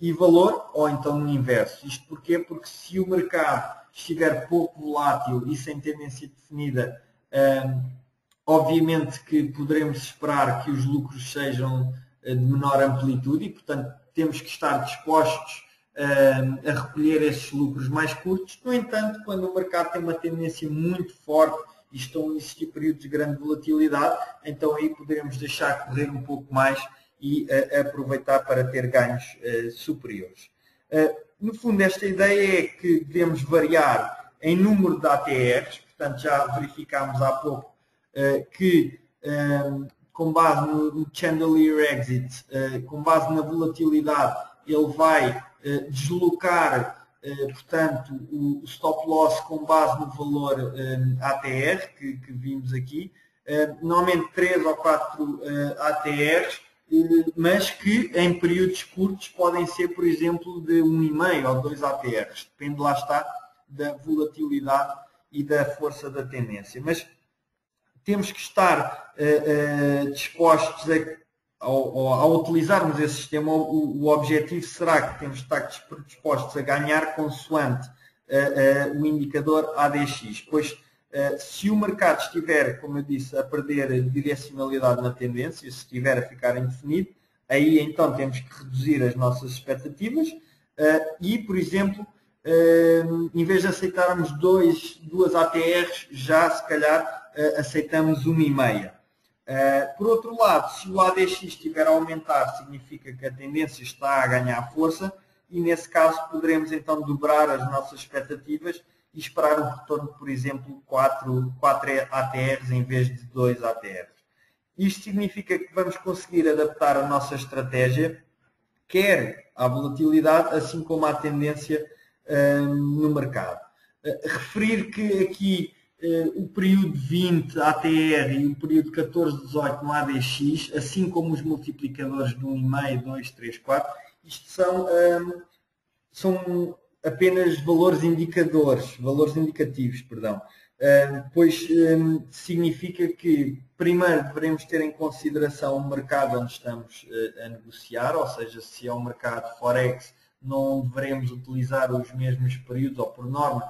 e valor, ou então no inverso. Isto porquê? Porque se o mercado estiver pouco volátil e sem tendência definida, obviamente que poderemos esperar que os lucros sejam de menor amplitude e, portanto, temos que estar dispostos a recolher esses lucros mais curtos. No entanto, quando o mercado tem uma tendência muito forte e estão a existir períodos de grande volatilidade, então aí poderemos deixar correr um pouco mais e aproveitar para ter ganhos superiores. No fundo, esta ideia é que devemos variar em número de ATRs, portanto já verificámos há pouco que com base no Chandelier Exit, com base na volatilidade, ele vai deslocar, portanto, o stop loss com base no valor ATR que vimos aqui, normalmente 3 ou 4 ATRs, mas que em períodos curtos podem ser, por exemplo, de 1,5 ou 2 ATRs, depende, lá está, da volatilidade e da força da tendência. Mas temos que estar dispostos ao utilizarmos esse sistema, o objetivo será que temos de estar dispostos a ganhar consoante o indicador ADX, pois se o mercado estiver, como eu disse, a perder direcionalidade na tendência, se estiver a ficar indefinido, aí então temos que reduzir as nossas expectativas e, por exemplo, em vez de aceitarmos 2 ATRs, já se calhar aceitamos 1,5. Por outro lado, se o ADX estiver a aumentar, significa que a tendência está a ganhar força e, nesse caso, poderemos então dobrar as nossas expectativas e esperar um retorno, por exemplo, 4 ATRs em vez de 2 ATRs. Isto significa que vamos conseguir adaptar a nossa estratégia, quer à volatilidade, assim como à tendência no mercado. Referir que aqui o período 20 ATR e o período 14-18 no ADX, assim como os multiplicadores de 1,5, 2, 3, 4, isto são apenas valores indicativos, perdão. Pois significa que primeiro devemos ter em consideração o mercado onde estamos a negociar, ou seja, se é um mercado Forex, não devemos utilizar os mesmos períodos, ou por norma,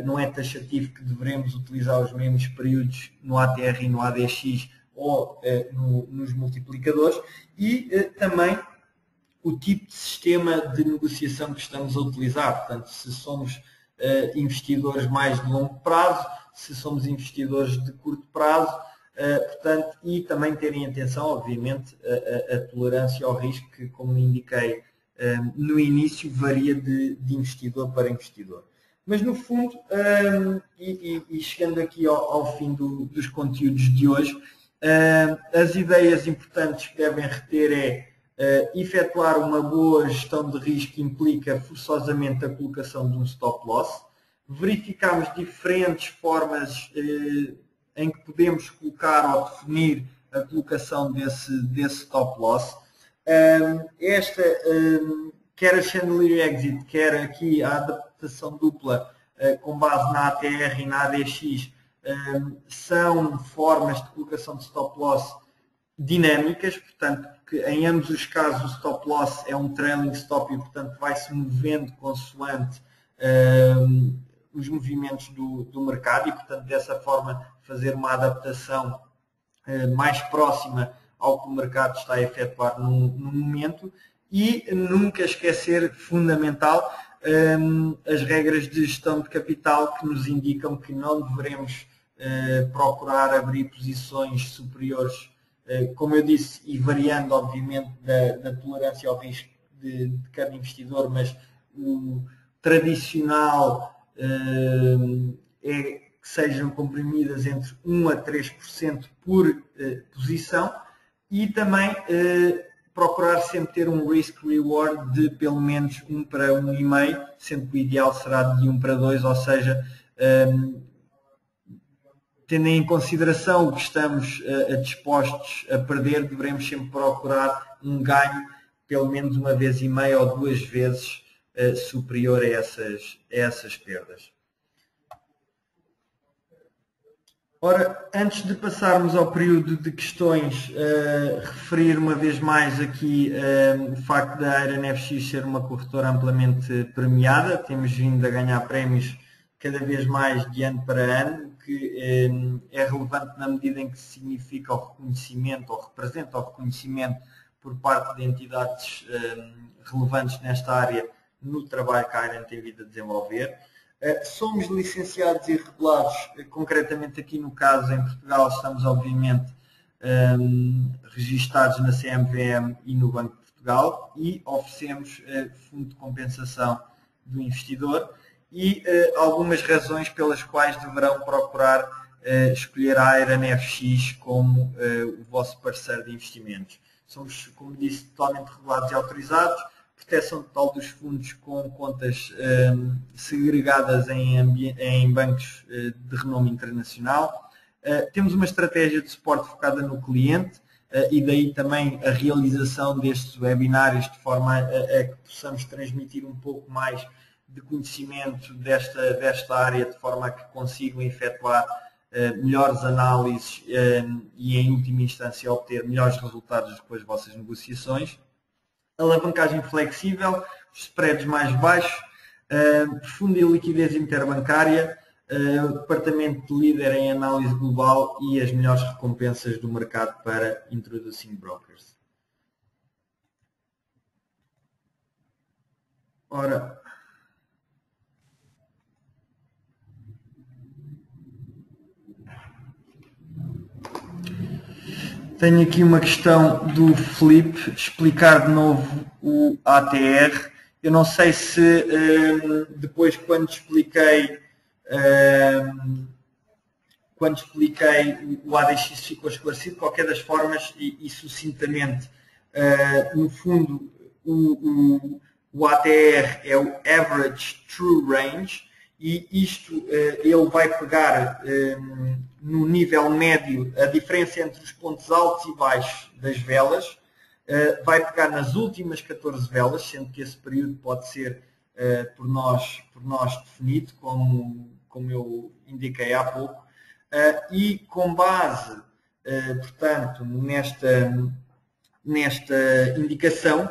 não é taxativo que devemos utilizar os mesmos períodos no ATR e no ADX ou nos multiplicadores, e também o tipo de sistema de negociação que estamos a utilizar. Portanto, se somos investidores mais de longo prazo, se somos investidores de curto prazo, portanto, e também terem atenção, obviamente, a tolerância ao risco, que, como indiquei no início, varia de investidor para investidor. Mas, no fundo, e chegando aqui ao fim dos conteúdos de hoje, as ideias importantes que devem reter é efetuar uma boa gestão de risco implica forçosamente a colocação de um stop loss. Verificamos diferentes formas em que podemos colocar ou definir a colocação desse stop loss. Quer a Chandelier Exit, quer aqui a adaptação dupla com base na ATR e na ADX, são formas de colocação de stop loss dinâmicas, portanto, que em ambos os casos o stop loss é um trailing stop e, portanto, vai-se movendo consoante os movimentos do mercado e, portanto, dessa forma fazer uma adaptação mais próxima ao que o mercado está a efetuar no momento. E nunca esquecer, fundamental, as regras de gestão de capital, que nos indicam que não devemos procurar abrir posições superiores, como eu disse, e variando obviamente da tolerância ao risco de cada investidor, mas o tradicional é que sejam comprimidas entre 1 a 3% por posição, e também procurar sempre ter um risk-reward de pelo menos 1 para 1,5, sendo que o ideal será de 1 para 2, ou seja, tendo em consideração o que estamos dispostos a perder, devemos sempre procurar um ganho pelo menos 1,5 ou 2 vezes superior a essas perdas. Ora, antes de passarmos ao período de questões, referir uma vez mais aqui o facto da AironFX ser uma corretora amplamente premiada. Temos vindo a ganhar prémios cada vez mais de ano para ano, o que é relevante na medida em que significa o reconhecimento ou representa o reconhecimento por parte de entidades relevantes nesta área no trabalho que a Iron tem vindo a desenvolver. Somos licenciados e regulados, concretamente aqui no caso em Portugal, estamos obviamente registados na CMVM e no Banco de Portugal e oferecemos fundo de compensação do investidor e algumas razões pelas quais deverão procurar escolher a AironFX como o vosso parceiro de investimentos. Somos, como disse, totalmente regulados e autorizados, proteção total dos fundos com contas segregadas em bancos de renome internacional. Temos uma estratégia de suporte focada no cliente e daí também a realização destes webinários de forma a que possamos transmitir um pouco mais de conhecimento desta área, de forma a que consigam efetuar melhores análises e em última instância obter melhores resultados com as vossas negociações. Alavancagem flexível, spreads mais baixos, profunda liquidez interbancária, departamento de líder em análise global e as melhores recompensas do mercado para Introducing Brokers. Ora, tenho aqui uma questão do Felipe, explicar de novo o ATR. Eu não sei se depois quando expliquei o ADX ficou esclarecido. De qualquer das formas e sucintamente, no fundo o ATR é o Average True Range e isto ele vai pegar no nível médio a diferença entre os pontos altos e baixos das velas, vai pegar nas últimas 14 velas, sendo que esse período pode ser por nós definido, como eu indiquei há pouco, e com base, portanto, nesta indicação,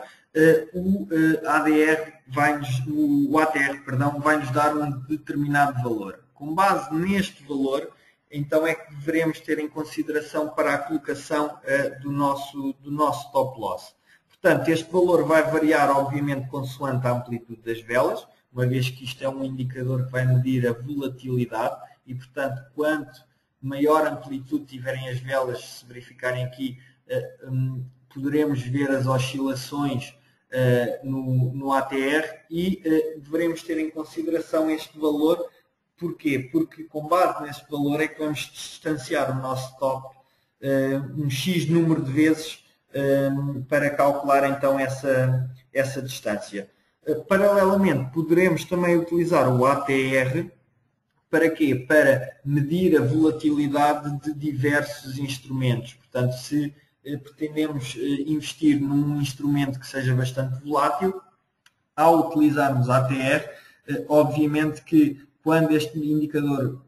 o ATR vai-nos dar um determinado valor. Com base neste valor, então é que devemos ter em consideração para a colocação do nosso stop loss. Portanto, este valor vai variar, obviamente, consoante a amplitude das velas, uma vez que isto é um indicador que vai medir a volatilidade e, portanto, quanto maior amplitude tiverem as velas, se verificarem aqui, poderemos ver as oscilações no ATR e devemos ter em consideração este valor. Porquê? Porque com base neste valor é que vamos distanciar o nosso stop um X número de vezes para calcular então essa distância. Paralelamente, poderemos também utilizar o ATR para quê? Para medir a volatilidade de diversos instrumentos. Portanto, se pretendemos investir num instrumento que seja bastante volátil, ao utilizarmos ATR, obviamente que quando este indicador,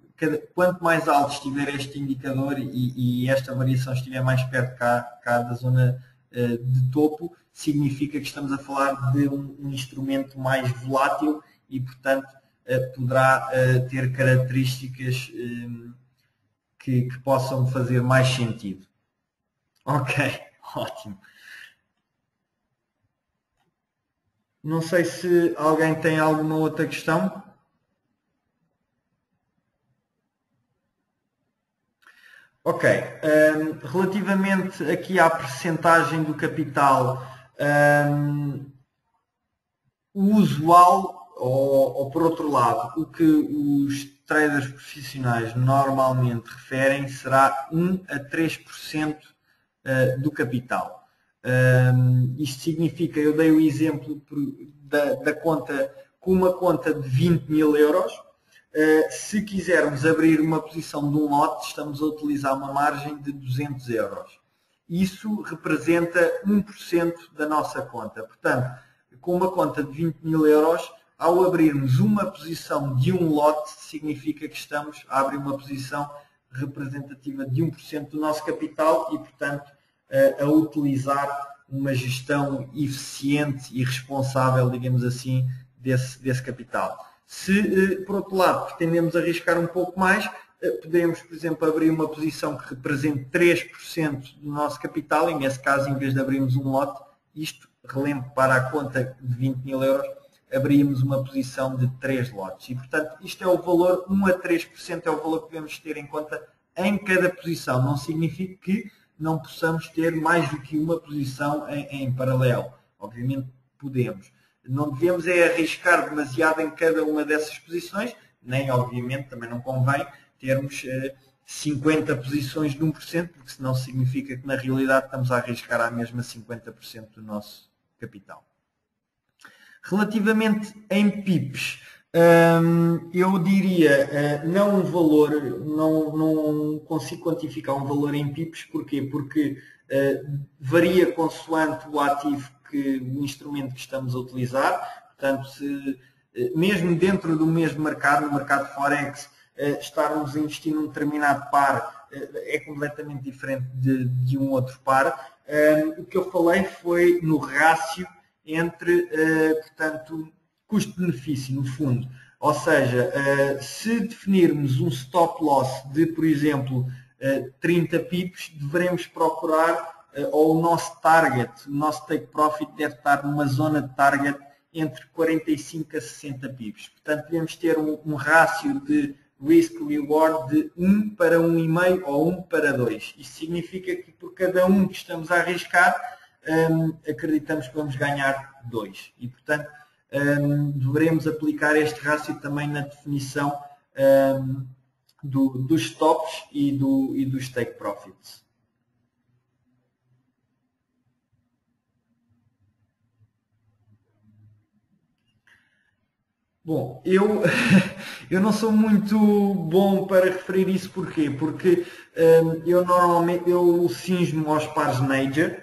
quanto mais alto estiver este indicador e esta variação estiver mais perto cá da zona de topo, significa que estamos a falar de um instrumento mais volátil e, portanto, poderá ter características que possam fazer mais sentido. Ok, ótimo. Não sei se alguém tem alguma outra questão. Ok, relativamente aqui à percentagem do capital, o usual, ou por outro lado, o que os traders profissionais normalmente referem será 1 a 3% do capital. Isto significa, eu dei o exemplo da conta, com uma conta de 20 mil euros, se quisermos abrir uma posição de um lote, estamos a utilizar uma margem de 200 euros. Isso representa 1% da nossa conta. Portanto, com uma conta de 20 mil euros, ao abrirmos uma posição de um lote, significa que estamos a abrir uma posição representativa de 1% do nosso capital e, portanto, a utilizar uma gestão eficiente e responsável, digamos assim, desse capital. Se, por outro lado, pretendemos arriscar um pouco mais, podemos, por exemplo, abrir uma posição que represente 3% do nosso capital e, nesse caso, em vez de abrirmos um lote, isto, relembro, para a conta de 20 mil euros, abríamos uma posição de 3 lotes. E, portanto, isto é o valor, 1 a 3% é o valor que devemos ter em conta em cada posição. Não significa que não possamos ter mais do que uma posição em paralelo. Obviamente, podemos. Não devemos arriscar demasiado em cada uma dessas posições, nem, obviamente, também não convém termos 50 posições de 1%, porque senão significa que, na realidade, estamos a arriscar à mesma 50% do nosso capital. Relativamente em pips, eu diria não um valor, não consigo quantificar um valor em pips. Porquê? Porque varia consoante o ativo, o instrumento que estamos a utilizar. Portanto, mesmo dentro do mesmo mercado, no mercado de Forex, estarmos a investir num determinado par é completamente diferente de um outro par. O que eu falei foi no rácio entre, portanto, custo-benefício, no fundo. Ou seja, se definirmos um stop loss de, por exemplo, 30 pips, devemos procurar, ou o nosso target, o nosso take profit deve estar numa zona de target entre 45 a 60 pips. Portanto, devemos ter um rácio de risk-reward de 1 para 1,5 ou 1 para 2. Isto significa que por cada um que estamos a arriscar, acreditamos que vamos ganhar 2. E, portanto, deveremos aplicar este rácio também na definição dos stops e dos take profits. Bom, eu não sou muito bom para referir isso. Porquê? Porque eu normalmente cinjo-me aos pares major.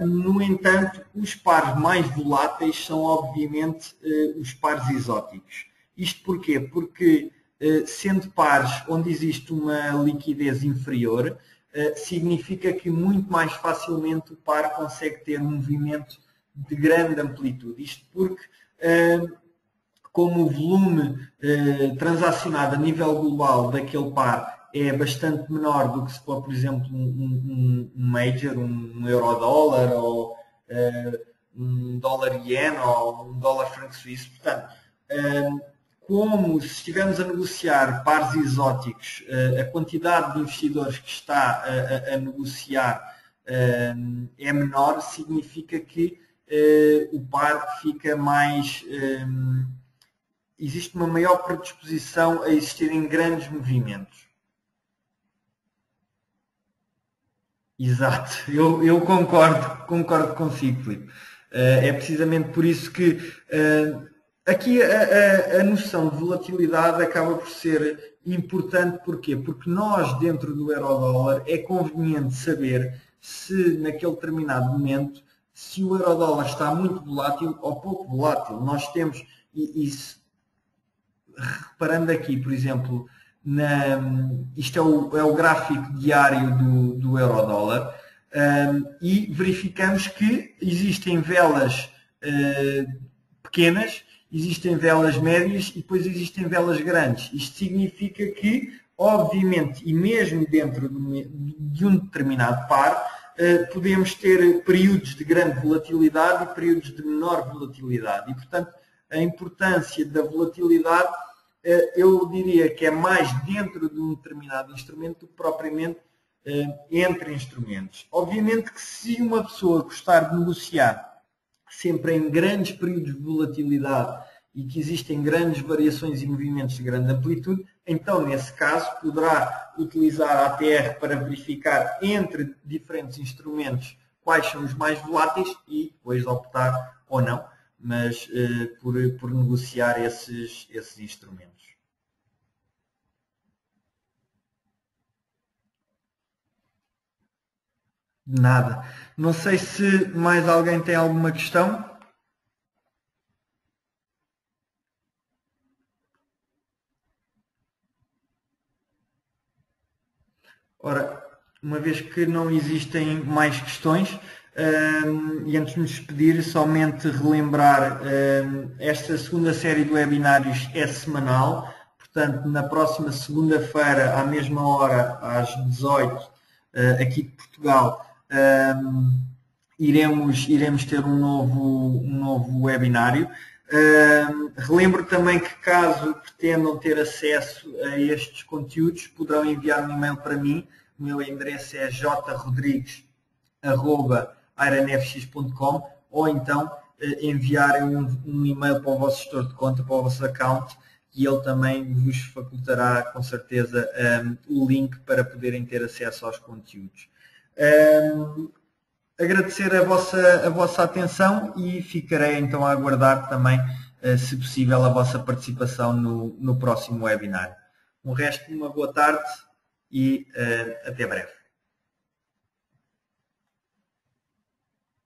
No entanto, os pares mais voláteis são, obviamente, os pares exóticos. Isto porquê? Porque, sendo pares onde existe uma liquidez inferior, significa que muito mais facilmente o par consegue ter um movimento de grande amplitude. Isto porque, como o volume transacionado a nível global daquele par é bastante menor do que se for, por exemplo, um major, um euro-dólar, ou um dólar-iene, ou um dólar-franco suíço. Portanto, como se estivermos a negociar pares exóticos, a quantidade de investidores que está a negociar é menor, significa que o par fica mais... existe uma maior predisposição a existirem grandes movimentos. Exato, eu concordo consigo, Filipe. É precisamente por isso que aqui a noção de volatilidade acaba por ser importante. Porquê? Porque nós, dentro do euro-dólar, é conveniente saber se, naquele determinado momento, se o euro-dólar está muito volátil ou pouco volátil. Nós temos, reparando aqui, por exemplo, isto é o gráfico diário do euro-dólar, e verificamos que existem velas pequenas, existem velas médias e depois existem velas grandes. Isto significa que, obviamente, e mesmo dentro de um determinado par, podemos ter períodos de grande volatilidade e períodos de menor volatilidade. E, portanto, a importância da volatilidade, eu diria que é mais dentro de um determinado instrumento do que propriamente entre instrumentos. Obviamente que, se uma pessoa gostar de negociar sempre em grandes períodos de volatilidade e que existem grandes variações e movimentos de grande amplitude, então, nesse caso, poderá utilizar a ATR para verificar entre diferentes instrumentos quais são os mais voláteis e depois optar ou não, mas por negociar esses instrumentos. Nada. Não sei se mais alguém tem alguma questão. Ora, uma vez que não existem mais questões, e antes de nos despedir, somente relembrar, esta segunda série de webinários é semanal, portanto, na próxima segunda-feira, à mesma hora, às 18, aqui de Portugal, iremos ter um novo webinário. Relembro também que, caso pretendam ter acesso a estes conteúdos, poderão enviar um e-mail para mim. O meu endereço é jrodrigues@ironfx.com, ou então enviarem um e-mail para o vosso gestor de conta, para o vosso account, e ele também vos facultará com certeza o link para poderem ter acesso aos conteúdos. Agradecer a vossa atenção e ficarei então a aguardar também, se possível, a vossa participação no próximo webinar. O resto, uma boa tarde e até breve.